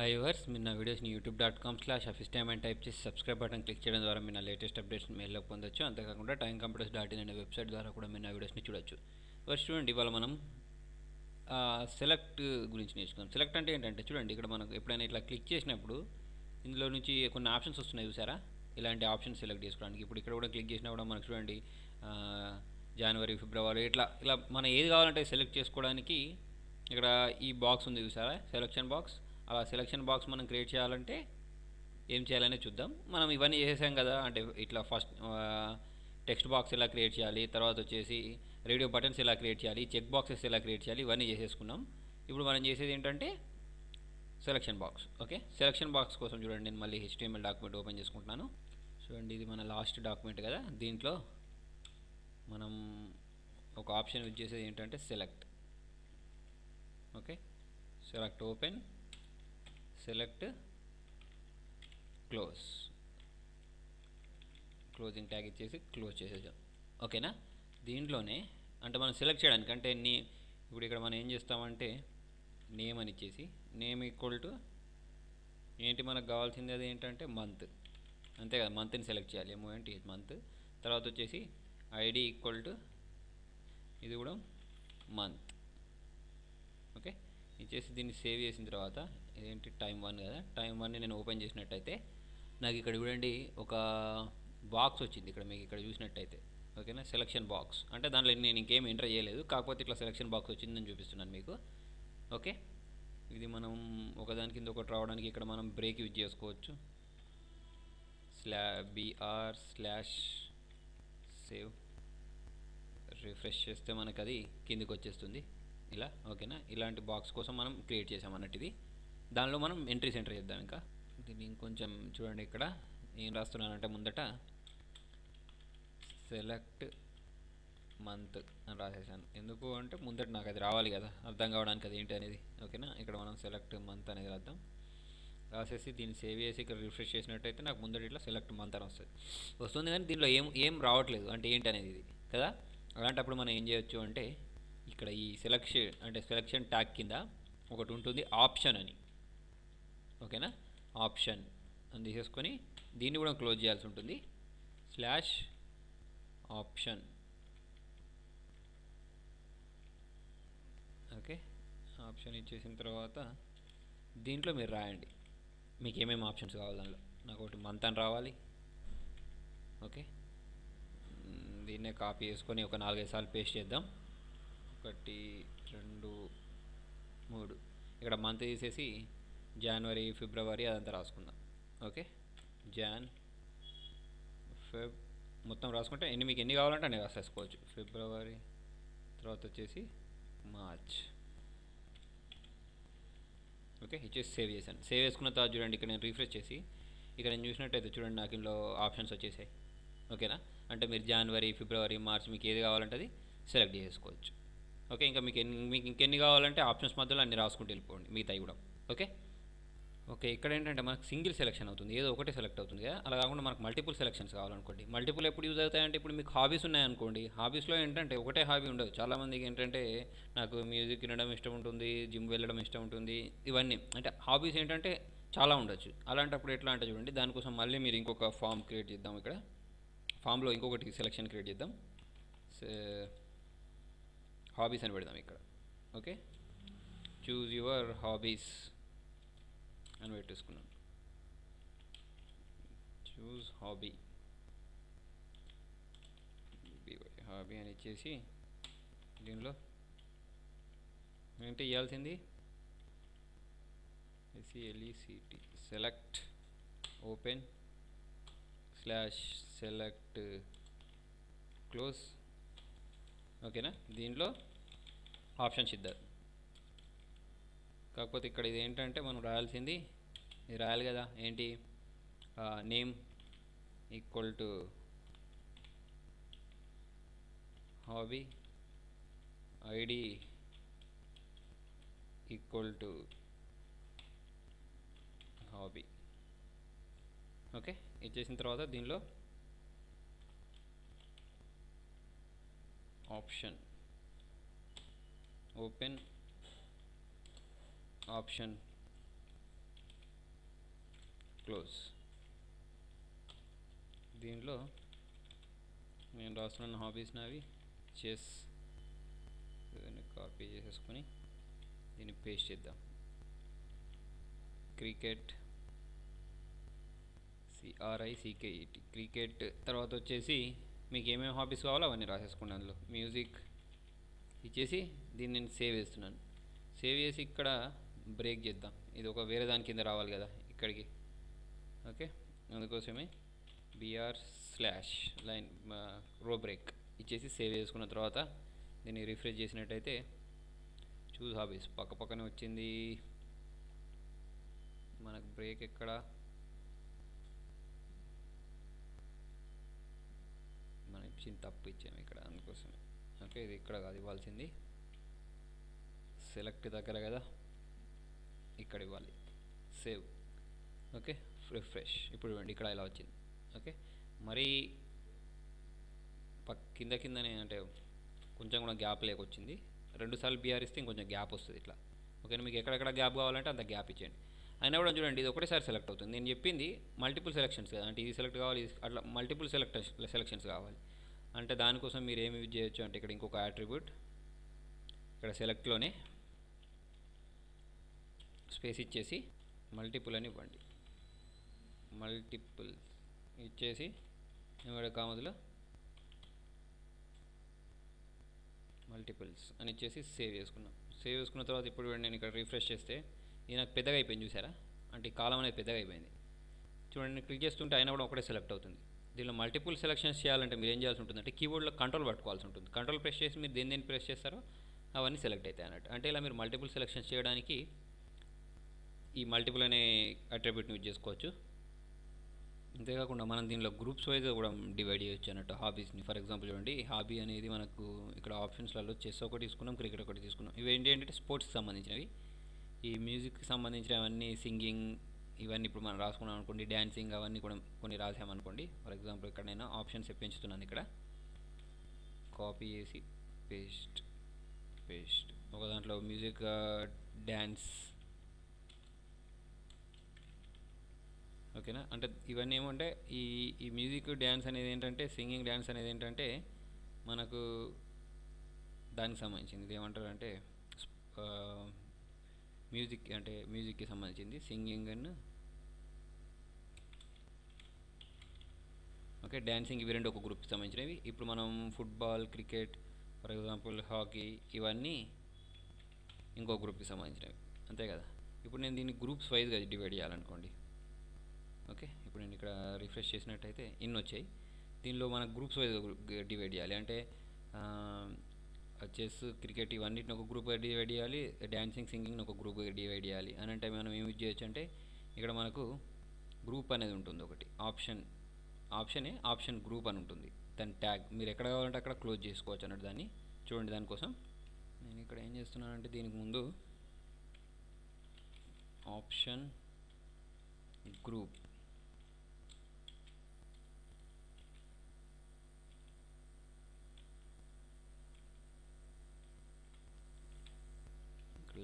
Hi verse మీరు నా వీడియోస్ని youtube.com/officetime అని టైప్ చేసి సబ్స్క్రైబ్ బటన్ క్లిక్ చేయడం ద్వారా మీరు నా లేటెస్ట్ అప్డేట్స్ మెయిల్లో పొందొచ్చు. అంతేకాకుండా timecomputers.in అనే వెబ్సైట్ ద్వారా కూడా మీరు నా వీడియోస్ని చూడొచ్చు. ఫస్ట్ చూడండి, ఇవాళ మనం సెలెక్ట్ గురించి నేర్చుకుందాం. సెలెక్ట్ అంటే ఏంటంటే చూడండి, ఇక్కడ మనకు ఎప్పుడైనా ఇట్లా క్లిక్ చేసినప్పుడు ఇందులో నుంచి కొన్ని ఆప్షన్స్ వస్తున్నాయి చూసారా, ఇలాంటి ఆప్షన్స్ సెలెక్ట్ చేసుకోవడానికి. ఇప్పుడు ఇక్కడ కూడా క్లిక్ చేసినా కూడా మనకు చూడండి జనవరి, ఫిబ్రవరి ఇట్లా ఇలా మనం ఏది కావాలంటే సెలెక్ట్ చేసుకోవడానికి ఇక్కడ ఈ బాక్స్ ఉంది చూసారా, సెలెక్షన్ బాక్స్. అలా సెలెక్షన్ బాక్స్ మనం క్రియేట్ చేయాలంటే ఏం చేయాలనే చూద్దాం. మనం ఇవన్నీ చేసాం కదా, అంటే ఇట్లా ఫస్ట్ టెక్స్ట్ బాక్స్ ఎలా క్రియేట్ చేయాలి, తర్వాత వచ్చేసి రేడియో బటన్స్ ఎలా క్రియేట్ చేయాలి, చెక్ బాక్సెస్ ఎలా క్రియేట్ చేయాలి, ఇవన్నీ చేసేసుకున్నాం. ఇప్పుడు మనం చేసేది ఏంటంటే selection box. Okay, selection box కోసం చూడండి, నేను మళ్ళీ HTML డాక్యుమెంట్ ఓపెన్ చేసుకుంటున్నాను. చూడండి, ఇది మన లాస్ట్ డాక్యుమెంట్ కదా. దీంట్లో మనం ఒక ఆప్షన్ యూజ్ చేసేది ఏంటంటే select. Okay, select open, select close, closing tag ఇచ్చేసి క్లోజ్ చేసేద్దాం. ఓకేనా, దీంట్లోనే అంటే మనం సెలెక్ట్ చేయడానికి అంటే ఇప్పుడు ఇక్కడ మనం ఏం చేస్తామంటే నేమ్ అని ఇచ్చేసి నేమ్ ఈక్వల్ టు ఏంటి మనకు కావాల్సింది, అది ఏంటంటే మంత్. అంతే కదా, మంత్ని సెలెక్ట్ చేయాలి, మంత్. తర్వాత వచ్చేసి ఐడి ఈక్వల్ టు ఇది కూడా మంత్. ఓకే, ఇచ్చేసి దీన్ని సేవ్ చేసిన తర్వాత ఇదేంటి టైం 1 కదా, టైం 1ని నేను ఓపెన్ చేసినట్టయితే నాకు ఇక్కడ చూడండి ఒక బాక్స్ వచ్చింది. ఇక్కడ మీకు ఇక్కడ చూసినట్టయితే ఓకేనా, సెలక్షన్ బాక్స్ అంటే దాంట్లో నేను ఇంకేం ఎంటర్ చేయలేదు, కాకపోతే ఇట్లా సెలక్షన్ బాక్స్ వచ్చిందని చూపిస్తున్నాను మీకు. ఓకే, ఇది మనం ఒకదాని కింద ఒకటి రావడానికి ఇక్కడ మనం బ్రేక్ యూజ్ చేసుకోవచ్చు. br/సేవ్ రిఫ్రెష్ చేస్తే మనకు అది కిందికి వచ్చేస్తుంది ఇలా. ఓకేనా, ఇలాంటి బాక్స్ కోసం మనం క్రియేట్ చేసాం అన్నట్టు. ఇది దానిలో మనం ఎంట్రీస్ ఎంటర్ చేద్దాం. ఇంకా దీన్ని ఇంకొంచెం చూడండి, ఇక్కడ ఏం రాస్తున్నానంటే ముందట సెలెక్ట్ మంత్ అని రాసేసాను. ఎందుకు అంటే ముందట నాకు అది రావాలి కదా, అర్థం కావడానికి అది ఏంటి అనేది. ఓకేనా, ఇక్కడ మనం సెలెక్ట్ మంత్ అనేది రాద్దాం. రాసేసి దీన్ని సేవ్ చేసి ఇక్కడ రిఫ్రెష్ చేసినట్టయితే నాకు ముందట ఇట్లా సెలెక్ట్ మంత్ అని వస్తుంది కానీ దీనిలో ఏం రావట్లేదు అంటే ఏంటి అనేది ఇది కదా. అలాంటప్పుడు మనం ఏం చేయొచ్చు అంటే ఇక్కడ ఈ సెలక్షన్ ట్యాగ్ కింద ఒకటి ఉంటుంది ఆప్షన్ అని. ఓకేనా, ఆప్షన్ అని తీసేసుకొని దీన్ని కూడా క్లోజ్ చేయాల్సి ఉంటుంది. /ఆప్షన్. ఓకే, ఆప్షన్ ఇచ్చేసిన తర్వాత దీంట్లో మీరు రాయండి మీకు ఏమేమి ఆప్షన్స్ కావాలి. దానిలో నాకు ఒకటి మంత్ అని రావాలి. ఓకే, దీన్నే కాపీ చేసుకొని ఒక 4-5 సార్లు పేస్ట్ చేద్దాం. 1 2 3 ఇక్కడ మంత్ తీసేసి జనవరి, ఫిబ్రవరి అదంతా రాసుకుందాం. ఓకే, జాన్, ఫెబ్ మొత్తం రాసుకుంటే మీకు ఎన్ని కావాలంటే అన్ని రాసేసుకోవచ్చు. ఫిబ్రవరి, తర్వాత వచ్చేసి మార్చ్. ఓకే, ఇచ్చేసి సేవ్ చేశాను. సేవ్ చేసుకున్న తర్వాత చూడండి, ఇక్కడ నేను రిఫ్రెష్ చేసి ఇక్కడ నేను చూసినట్టయితే చూడండి నాకు ఇందులో ఆప్షన్స్ వచ్చేసాయి. ఓకేనా, అంటే మీరు జనవరి, ఫిబ్రవరి, మార్చ్ మీకు ఏది కావాలంటే అది సెలెక్ట్ చేసుకోవచ్చు. ఓకే, ఇంకా మీకు ఇంకెన్ని కావాలంటే ఆప్షన్స్ మధ్యలో అన్ని రాసుకుంటూ వెళ్ళిపోండి మిగతాయి కూడా. ఓకే ఓకే, ఇక్కడ ఏంటంటే మనకు సింగిల్ సెలెక్షన్ అవుతుంది, ఏదో ఒకటే సెలెక్ట్ అవుతుంది కదా. అలా కాకుండా మనకు మల్టిపుల్ సెలెక్షన్స్ కావాలనుకోండి. మల్టిపుల్ ఎప్పుడు యూజ్ అవుతాయంటే ఇప్పుడు మీకు హాబీస్ ఉన్నాయనుకోండి, హాబీస్లో ఏంటంటే ఒకటే హాబీ ఉండదు. చాలామందికి ఏంటంటే నాకు మ్యూజిక్ వినడం ఇష్టం ఉంటుంది, జిమ్ వెళ్ళడం ఇష్టం ఉంటుంది, ఇవన్నీ అంటే హాబీస్ ఏంటంటే చాలా ఉండొచ్చు. అలాంటప్పుడు ఎట్లా అంటే చూడండి, దానికోసం మళ్ళీ మీరు ఇంకొక ఫామ్ క్రియేట్ చేద్దాం. ఇక్కడ ఫామ్లో ఇంకొకటి సెలెక్షన్ క్రియేట్ చేద్దాం, హాబీస్ అని పెడదాం ఇక్కడ. ఓకే, చూజ్ యువర్ హాబీస్ అని పెట్టేసుకున్నాను. చూజ్ హాబీ అని ఇచ్చేసి దీనిలో ఏంటి ఇవ్వాల్సింది, SELECT select open /select close. ఓకేనా, దీంట్లో ఆప్షన్స్ ఇద్దాం. కాకపోతే ఇక్కడ ఇది ఏంటంటే మనం రాయాల్సింది ఇది రాయాలి కదా, ఏంటి name equal to hobby, ID equal to hobby. Okay, ఇచ్చేసిన తర్వాత దీనిలో ఆప్షన్ ఓపెన్ ఆప్షన్ క్లోజ్. దీనిలో నేను రాస్తున్న హాబీస్ నావి చెస్. దీన్ని కాపీ చేసేసుకొని దీన్ని పేస్ట్ చేద్దాం. Cricket, CRICKET, cricket. తర్వాత వచ్చేసి మీకు ఏమేమి హాబీస్ కావాలో అవన్నీ రాసేసుకోండి. అందులో మ్యూజిక్ ఇచ్చేసి దీన్ని నేను సేవ్ చేస్తున్నాను. సేవ్ చేసి ఇక్కడ బ్రేక్ చేద్దాం. ఇది ఒక వేరే దాని కింద రావాలి కదా ఇక్కడికి. ఓకే, అందుకోసమే BR/లైన్ రో బ్రేక్ ఇచ్చేసి సేవ్ చేసుకున్న తర్వాత దీన్ని రిఫ్రెష్ చేసినట్టయితే చూస్ హాబీస్ పక్క పక్కనే వచ్చింది. మనకు బ్రేక్ ఎక్కడ? మనం ఇచ్చిన తప్పు ఇచ్చాము ఇక్కడ, అందుకోసమే. ఓకే, ఇది ఇక్కడ కాదు ఇవ్వాల్సింది, సెలెక్ట్ దగ్గర కదా, ఇక్కడ ఇవ్వాలి. సేవ్. Okay, refresh. ఇప్పుడు ఇవ్వండి, ఇక్కడ ఇలా వచ్చింది. ఓకే, మరీ కిందనే అంటే కొంచెం కూడా గ్యాప్ లేకొచ్చింది. 2 సార్లు BR ఇస్తే ఇంకొంచెం గ్యాప్ వస్తుంది ఇట్లా. ఓకేనా, మీకు ఎక్కడెక్కడ గ్యాప్ కావాలంటే అంత గ్యాప్ ఇచ్చేయండి. అయినా కూడా చూడండి, ఇది ఒకటేసారి సెలెక్ట్ అవుతుంది. నేను చెప్పింది మల్టిపుల్ సెలెక్షన్స్ కదా, అంటే ఇది సెలెక్ట్ కావాలి, అట్లా మల్టిపుల్ సెలెక్షన్స్ కావాలి. అంటే దానికోసం మీరు ఏమి యూజ్ చేయొచ్చు అంటే ఇక్కడ ఇంకొక అట్రిబ్యూట్, ఇక్కడ సెలెక్ట్లోనే స్పేస్ ఇచ్చేసి మల్టిపుల్ అని ఇవ్వండి. మల్టిపుల్ ఇచ్చేసి కామదులో మల్టిపుల్స్ అని ఇచ్చేసి సేవ్ చేసుకున్నాం. సేవ్ చేసుకున్న తర్వాత ఇప్పుడు నేను ఇక్కడ రిఫ్రెష్ చేస్తే ఇది నాకు పెద్దగా అయిపోయింది, చూసారా? అంటే ఈ కాలం అనేది పెద్దగా అయిపోయింది. చూడండి, నేను క్లిక్ చేస్తుంటే అయినా కూడా ఒకటే సెలెక్ట్ అవుతుంది. దీనిలో మల్టిపుల్ సెలెక్షన్స్ చేయాలంటే మీరు ఏం చేయాల్సి ఉంటుంది అంటే కీబోర్డ్లో కంట్రోల్ పట్టుకోవాల్సి ఉంటుంది. కంట్రోల్ ప్రెస్ చేసి మీరు దేని ప్రెస్ చేస్తారో అవన్నీ సెలెక్ట్ అవుతాయి అన్నట్టు. అంటే ఇలా మీరు మల్టిపుల్ సెలెక్షన్స్ చేయడానికి ఈ మల్టిపుల్ అనే అట్రిబ్యూట్ని యూజ్ చేసుకోవచ్చు. అంతేకాకుండా మనం దీనిలో గ్రూప్స్ వైజ్గా కూడా డివైడ్ చేయొచ్చు అన్నట్టు హాబీస్ని. ఫర్ ఎగ్జాంపుల్ చూడండి, హాబీ అనేది మనకు ఇక్కడ ఆప్షన్స్లలో చెస్ ఒకటి తీసుకున్నాం, క్రికెట్ ఒకటి తీసుకున్నాం. ఇవి ఏంటంటే స్పోర్ట్స్కి సంబంధించినవి. ఈ మ్యూజిక్కి సంబంధించినవన్నీ సింగింగ్ ఇవన్నీ ఇప్పుడు మనం రాసుకున్నాం అనుకోండి, డ్యాన్సింగ్ అవన్నీ కూడా కొన్ని రాసామనుకోండి. ఫర్ ఎగ్జాంపుల్ ఇక్కడ నేను ఆప్షన్స్ పెంచుతున్నాను, ఇక్కడ కాపీ చేసి పేస్ట్ ఒక దాంట్లో మ్యూజిక్, డ్యాన్స్. ఓకేనా, అంటే ఇవన్నీ ఏమంటే ఈ మ్యూజిక్ డ్యాన్స్ అనేది ఏంటంటే, సింగింగ్ డ్యాన్స్ అనేది ఏంటంటే మనకు దానికి సంబంధించింది. ఇది ఏమంటారు అంటే మ్యూజిక్ అంటే మ్యూజిక్కి సంబంధించింది, సింగింగ్ అండ్ ఓకే డ్యాన్సింగ్, ఇవి రెండు ఒక గ్రూప్కి సంబంధించినవి. ఇప్పుడు మనం football, cricket, for example hockey, ఇవన్నీ ఇంకో గ్రూప్కి సంబంధించినవి, అంతే కదా. ఇప్పుడు నేను దీన్ని గ్రూప్స్ వైజ్గా డివైడ్ చేయాలనుకోండి. ఓకే, ఇప్పుడు నేను ఇక్కడ రిఫ్రెష్ చేసినట్టయితే ఇన్ని వచ్చాయి. దీనిలో మనకు గ్రూప్స్ వైజ్గా డివైడ్ చేయాలి అంటే చెస్, క్రికెట్ ఇవన్నిటిని ఒక గ్రూప్గా డివైడ్ చేయాలి, డ్యాన్సింగ్, సింగింగ్ని ఒక గ్రూప్గా డివైడ్ చేయాలి అని అంటే మనం ఏం యూజ్ చేయొచ్చు అంటే ఇక్కడ మనకు గ్రూప్ అనేది ఉంటుంది ఒకటి, ఆప్షన్ గ్రూప్ అని ఉంటుంది. దాని ట్యాగ్ మీరు ఎక్కడ కావాలంటే అక్కడ క్లోజ్ చేసుకోవచ్చు అన్నట్టు దాన్ని. చూడండి, దానికోసం నేను ఇక్కడ ఏం చేస్తున్నానంటే దీనికి ముందు ఆప్షన్ గ్రూప్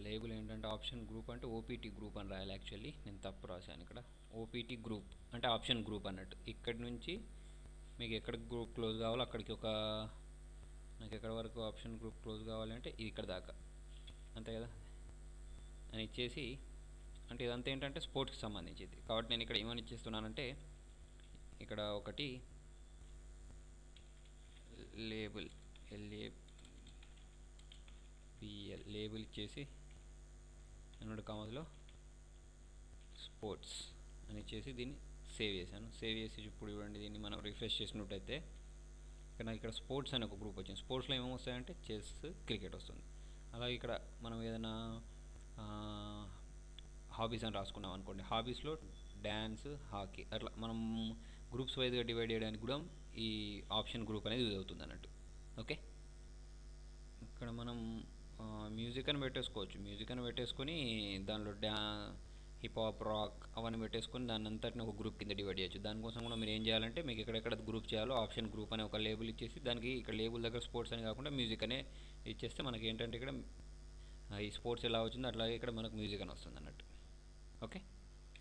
లేబుల్ ఏంటంటే ఆప్షన్ గ్రూప్ అంటే OPT గ్రూప్ అని రాయాలి. యాక్చువల్లీ నేను తప్పు రాశాను. ఇక్కడ OPT గ్రూప్ అంటే ఆప్షన్ గ్రూప్ అన్నట్టు. ఇక్కడి నుంచి మీకు ఎక్కడ గ్రూప్ క్లోజ్ కావాలో అక్కడికి నాకు ఎక్కడ వరకు ఆప్షన్ గ్రూప్ క్లోజ్ కావాలంటే ఇది ఇక్కడ దాకా, అంతే కదా అని ఇచ్చేసి, అంటే ఇదంతా ఏంటంటే స్పోర్ట్స్కి సంబంధించింది కాబట్టి నేను ఇక్కడ ఏమని ఇచ్చేస్తున్నానంటే ఇక్కడ ఒకటి లేబుల్ లేబుల్ ఇచ్చేసి అన్నట్టు కామలో స్పోర్ట్స్ అని ఇచ్చేసి దీన్ని సేవ్ చేశాను. సేవ్ చేసి ఇప్పుడు చూడండి, దీన్ని మనం రిఫ్రెష్ చేసినట్టయితే ఇక్కడ స్పోర్ట్స్ అనే ఒక గ్రూప్ వచ్చింది. స్పోర్ట్స్లో ఏమేమి వస్తాయంటే చెస్, క్రికెట్ వస్తుంది. అలాగే ఇక్కడ మనం ఏదైనా హాబీస్ అని రాసుకున్నాం అనుకోండి, హాబీస్లో డ్యాన్స్, హాకీ, అట్లా మనం గ్రూప్స్ వైజ్గా డివైడ్ చేయడానికి కూడా ఈ ఆప్షన్ గ్రూప్ అనేది యూజ్ అవుతుంది అన్నట్టు. ఓకే, ఇక్కడ మనం మ్యూజిక్ అని పెట్టేసుకోవచ్చు. మ్యూజిక్ అని పెట్టేసుకొని దానిలో హిప్ హాప్, రాక్ అవన్నీ పెట్టేసుకొని దాన్ని అంతటిని ఒక గ్రూప్ కింద డివైడ్ చేయొచ్చు. దానికోసం కూడా మీరు ఏం చేయాలంటే మీకు ఎక్కడెక్కడ గ్రూప్ చేయాలో ఆప్షన్ గ్రూప్ అనే ఒక లేబుల్ ఇచ్చేసి దానికి ఇక్కడ లేబుల్ దగ్గర స్పోర్ట్స్ అని కాకుండా మ్యూజిక్ అనే ఇచ్చేస్తే మనకి ఏంటంటే ఇక్కడ ఈ స్పోర్ట్స్ ఎలా వచ్చిందో అట్లాగే ఇక్కడ మనకు మ్యూజిక్ అని వస్తుంది అన్నట్టు. ఓకే.